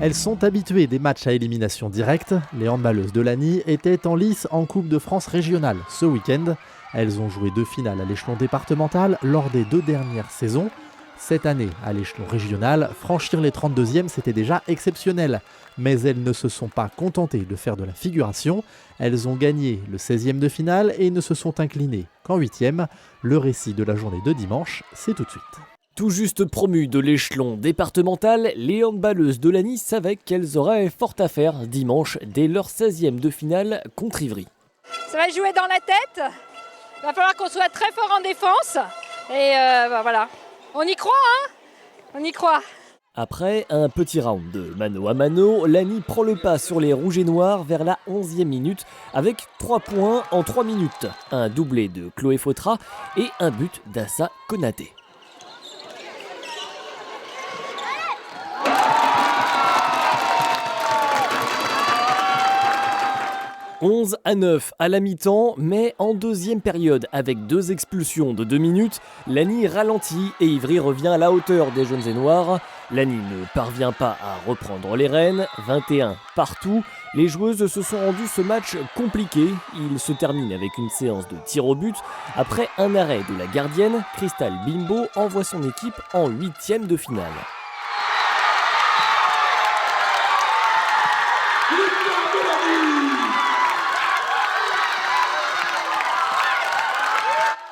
Elles sont habituées des matchs à élimination directe. Les handballeuses de Lagny étaient en lice en Coupe de France régionale ce week-end. Elles ont joué 2 finales à l'échelon départemental lors des 2 dernières saisons. Cette année, à l'échelon régional, franchir les 32e, c'était déjà exceptionnel. Mais elles ne se sont pas contentées de faire de la figuration. Elles ont gagné le 16e de finale et ne se sont inclinées qu'en 8e. Le récit de la journée de dimanche, c'est tout de suite. Tout juste promues de l'échelon départemental, les handballeuses de Lagny savaient qu'elles auraient fort à faire dimanche dès leur 16e de finale contre Ivry. Ça va jouer dans la tête, il va falloir qu'on soit très fort en défense et voilà. On y croit, hein ? On y croit. Après un petit round de mano à mano, Lagny prend le pas sur les rouges et noirs vers la 11e minute avec 3 points en 3 minutes. Un doublé de Chloé Fautra et un but d'Assa Konaté. 11-9 à la mi-temps, mais en deuxième période, avec 2 expulsions de 2 minutes, Lagny ralentit et Ivry revient à la hauteur des jaunes et noirs. Lagny ne parvient pas à reprendre les rênes, 21 partout. Les joueuses se sont rendues ce match compliqué. Il se termine avec une séance de tir au but. Après un arrêt de la gardienne, Crystal Bimbo envoie son équipe en 8e de finale.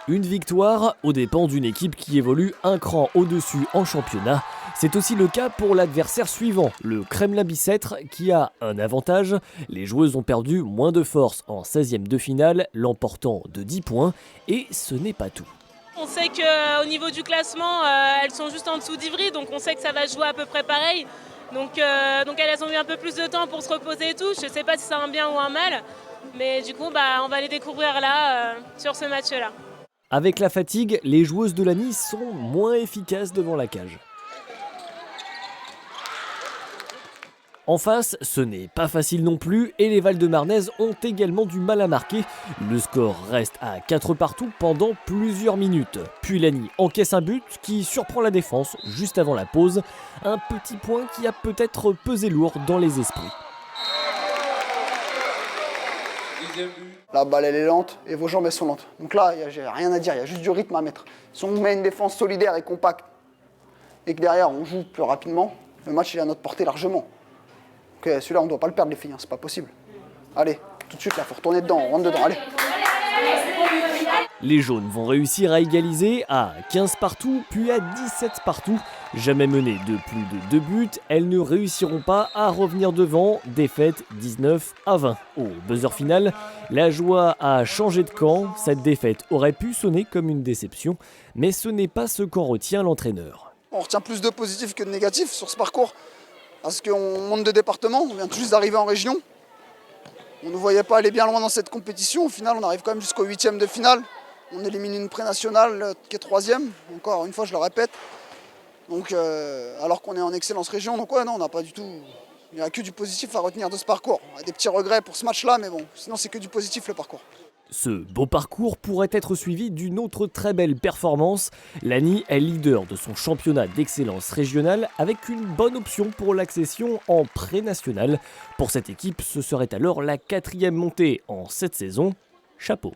Une victoire aux dépens d'une équipe qui évolue un cran au-dessus en championnat. C'est aussi le cas pour l'adversaire suivant, le Kremlin-Bicêtre, qui a un avantage. Les joueuses ont perdu moins de force en 16e de finale, l'emportant de 10 points. Et ce n'est pas tout. On sait qu'au niveau du classement, elles sont juste en dessous d'Ivry, donc on sait que ça va jouer à peu près pareil. Donc elles ont eu un peu plus de temps pour se reposer et tout. Je ne sais pas si c'est un bien ou un mal, mais du coup on va les découvrir là, sur ce match-là. Avec la fatigue, les joueuses de Lagny sont moins efficaces devant la cage. En face, ce n'est pas facile non plus et les Val-de-Marnaises ont également du mal à marquer. Le score reste à 4 partout pendant plusieurs minutes. Puis Lagny encaisse un but qui surprend la défense juste avant la pause. Un petit point qui a peut-être pesé lourd dans les esprits. La balle elle est lente et vos jambes elles sont lentes. Donc là, j'ai rien à dire, il y a juste du rythme à mettre. Si on met une défense solidaire et compacte et que derrière on joue plus rapidement, le match il est à notre portée largement. Donc celui-là on ne doit pas le perdre les filles, hein, c'est pas possible. Allez, tout de suite là, faut retourner dedans, on rentre dedans, allez. Les jaunes vont réussir à égaliser à 15 partout, puis à 17 partout. Jamais menées de plus de 2 buts, elles ne réussiront pas à revenir devant. Défaite 19-20. Au buzzer final, la joie a changé de camp. Cette défaite aurait pu sonner comme une déception, mais ce n'est pas ce qu'en retient l'entraîneur. On retient plus de positifs que de négatifs sur ce parcours, parce qu'on monte de département, on vient tout juste d'arriver en région. On ne voyait pas aller bien loin dans cette compétition. Au final, on arrive quand même jusqu'au 8e de finale. On élimine une pré-nationale qui est 3e. Encore une fois, je le répète. Donc, alors qu'on est en excellence région. Donc ouais, non, on n'a pas du tout... Il n'y a que du positif à retenir de ce parcours. On a des petits regrets pour ce match-là, mais bon, sinon c'est que du positif le parcours. Ce beau parcours pourrait être suivi d'une autre très belle performance. Lagny est leader de son championnat d'excellence régionale avec une bonne option pour l'accession en pré-national. Pour cette équipe, ce serait alors la 4e montée en cette saison. Chapeau.